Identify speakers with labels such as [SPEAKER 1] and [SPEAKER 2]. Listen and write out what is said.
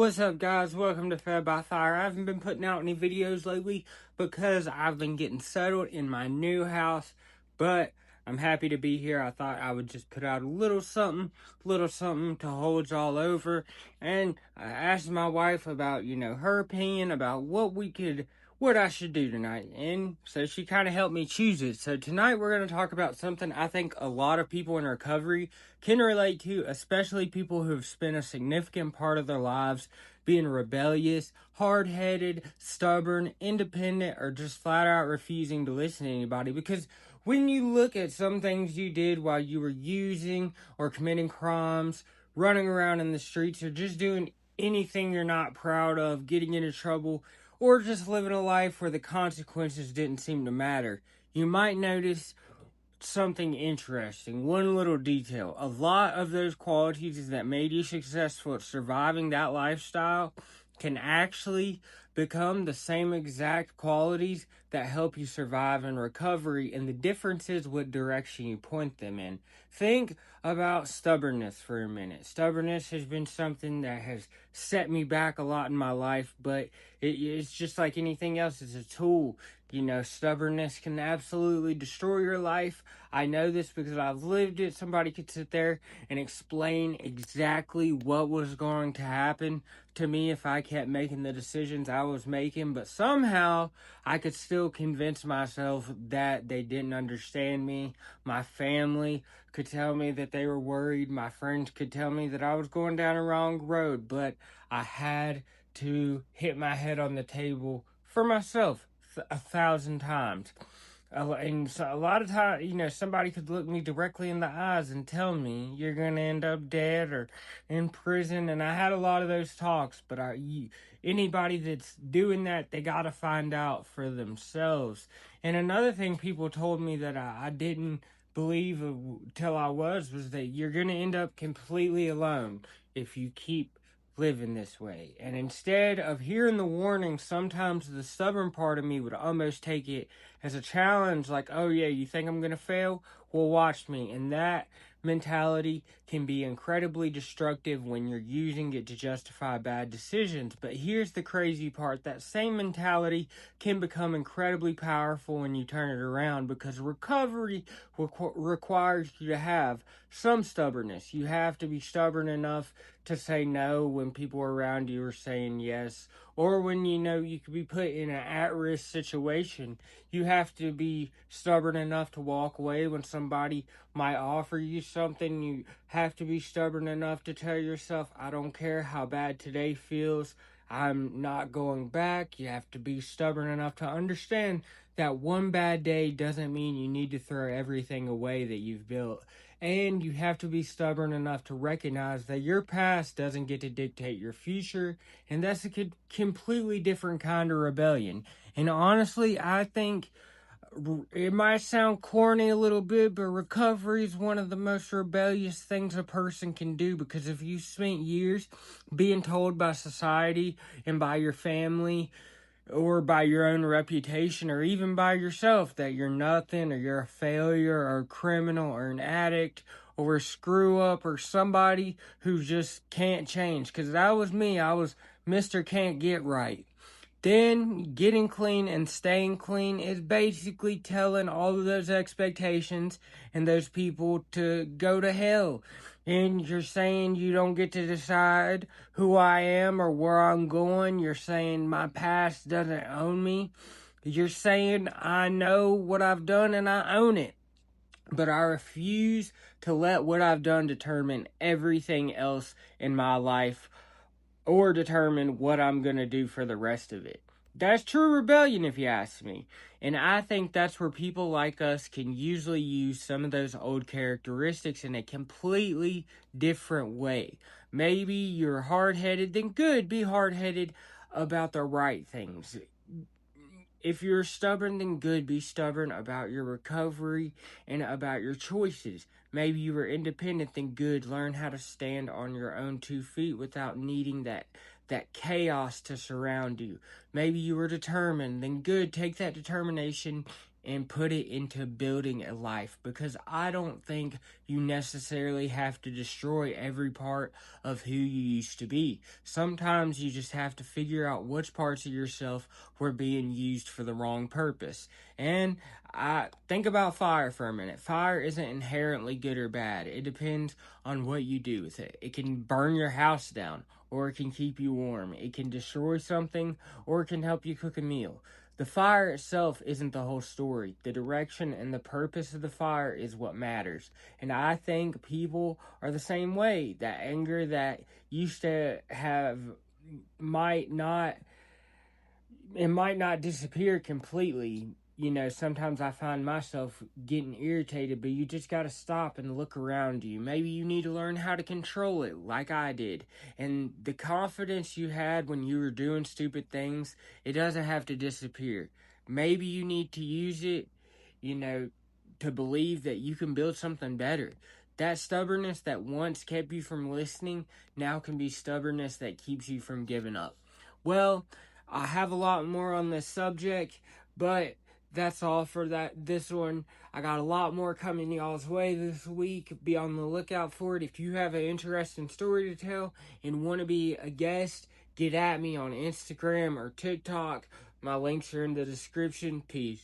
[SPEAKER 1] What's up, guys? Welcome to Fed by Fire. I haven't been putting out any videos lately because I've been getting settled in my new house, but I'm happy to be here. I thought I would just put out a little something to hold y'all over. And I asked my wife about, her opinion about what I should do tonight. And so she kind of helped me choose it. So tonight we're going to talk about something I think a lot of people in recovery can relate to, especially people who have spent a significant part of their lives being rebellious, hard-headed, stubborn, independent, or just flat out refusing to listen to anybody. Because when you look at some things you did while you were using or committing crimes, running around in the streets, or just doing anything you're not proud of, getting into trouble, or just living a life where the consequences didn't seem to matter, you might notice something interesting. One little detail. A lot of those qualities that made you successful at surviving that lifestyle can actually become the same exact qualities that help you survive in recovery, and the difference is what direction you point them in. Think about stubbornness for a minute. Stubbornness has been something that has set me back a lot in my life, but it's just like anything else. It's a tool. Stubbornness can absolutely destroy your life. I know this because I've lived it. Somebody could sit there and explain exactly what was going to happen to me if I kept making the decisions I was making, but somehow I could still convince myself that they didn't understand me. My family could tell me that they were worried. My friends could tell me that I was going down a wrong road, but I had to hit my head on the table for myself 1,000 times. And so a lot of times, somebody could look me directly in the eyes and tell me you're going to end up dead or in prison. And I had a lot of those talks, but anybody that's doing that, they got to find out for themselves. And another thing people told me that I didn't believe till I was that you're going to end up completely alone if you keep living this way. And instead of hearing the warning, sometimes the stubborn part of me would almost take it as a challenge, like, oh yeah, you think I'm gonna fail? Well, watch me. And that mentality can be incredibly destructive when you're using it to justify bad decisions. But here's the crazy part: that same mentality can become incredibly powerful when you turn it around, because recovery requires you to have some stubbornness. You have to be stubborn enough to say no when people around you are saying yes, or when you could be put in an at-risk situation. You have to be stubborn enough to walk away when somebody might offer you something. You have to be stubborn enough to tell yourself, I don't care how bad today feels, I'm not going back. You have to be stubborn enough to understand that one bad day doesn't mean you need to throw everything away that you've built. And you have to be stubborn enough to recognize that your past doesn't get to dictate your future, and that's a completely different kind of rebellion. And honestly, I think it might sound corny a little bit, but recovery is one of the most rebellious things a person can do, because if you spent years being told by society and by your family or by your own reputation or even by yourself that you're nothing, or you're a failure or a criminal or an addict or a screw up or somebody who just can't change, because that was me. I was Mr. Can't Get Right. Then getting clean and staying clean is basically telling all of those expectations and those people to go to hell. And you're saying you don't get to decide who I am or where I'm going. You're saying my past doesn't own me. You're saying I know what I've done and I own it. But I refuse to let what I've done determine everything else in my life, or determine what I'm going to do for the rest of it. That's true rebellion, if you ask me. And I think that's where people like us can usually use some of those old characteristics in a completely different way. Maybe you're hard-headed, then good, be hard-headed about the right things. If you're stubborn, then good, be stubborn about your recovery and about your choices. Maybe you were independent, then good, learn how to stand on your own 2 feet without needing that chaos to surround you. Maybe you were determined, then good, take that determination and put it into building a life, because I don't think you necessarily have to destroy every part of who you used to be. Sometimes you just have to figure out which parts of yourself were being used for the wrong purpose. And I think about fire for a minute. Fire isn't inherently good or bad. It depends on what you do with it. It can burn your house down, or it can keep you warm. It can destroy something, or it can help you cook a meal. The fire itself isn't the whole story. The direction and the purpose of the fire is what matters. And I think people are the same way. That anger that used to have might not it might not disappear completely. You know, sometimes I find myself getting irritated, but you just gotta stop and look around you. Maybe you need to learn how to control it, like I did. And the confidence you had when you were doing stupid things, it doesn't have to disappear. Maybe you need to use it, you know, to believe that you can build something better. That stubbornness that once kept you from listening now can be stubbornness that keeps you from giving up. Well, I have a lot more on this subject, but that's all for this one. I got a lot more coming y'all's way this week. Be on the lookout for it. If you have an interesting story to tell and want to be a guest, get at me on Instagram or TikTok. My links are in the description. Peace.